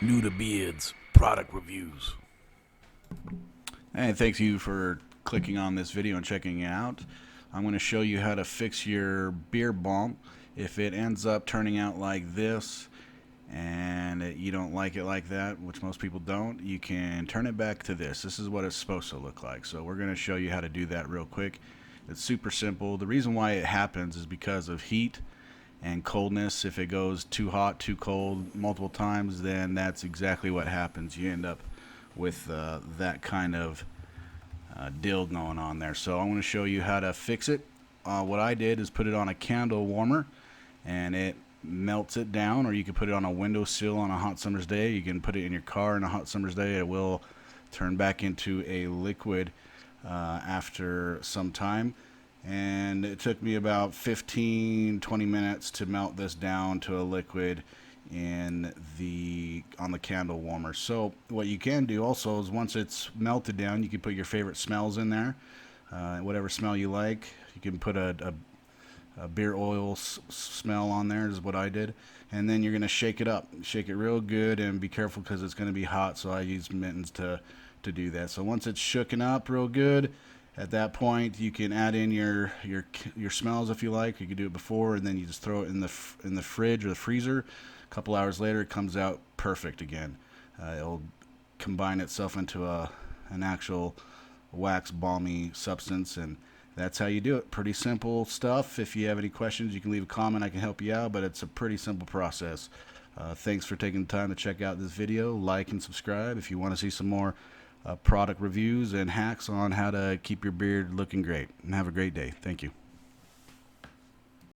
New to Beards product reviews. Hey, thanks you for clicking on this video and checking it out. I'm going to show you how to fix your beard balm. If it ends up turning out like this and you don't like it like that, which most people don't, you can turn it back to this. This is what it's supposed to look like. So we're going to show you how to do that real quick. It's super simple. The reason why it happens is because of heat and coldness. If it goes too hot, too cold multiple times, then that's exactly what happens. You end up with that kind of deal going on there. So I want to show you how to fix it. What I did is put it on a candle warmer and it melts it down, or you can put it on a windowsill on a hot summer's day. You can put it in your car on a hot summer's day. It will turn back into a liquid after some time. And it took me about 15-20 minutes to melt this down to a liquid on the candle warmer. So what you can do also is, once it's melted down, you can put your favorite smells in there, whatever smell you like. You can put a beer oil smell on there, is what I did. And then you're going to shake it up, shake it real good, and be careful because it's going to be hot, so I use mittens to do that. So once it's shooken up real good, at that point you can add in your smells if you like. You can do it before, and then you just throw it in the fridge or the freezer. A couple hours later it comes out perfect again. It'll combine itself into an actual wax balmy substance, and that's how you do it. Pretty simple stuff. If you have any questions, you can leave a comment. I can help you out, but it's a pretty simple process. Thanks for taking the time to check out this video. Like and subscribe if you want to see some more product reviews and hacks on how to keep your beard looking great. And have a great day. Thank you.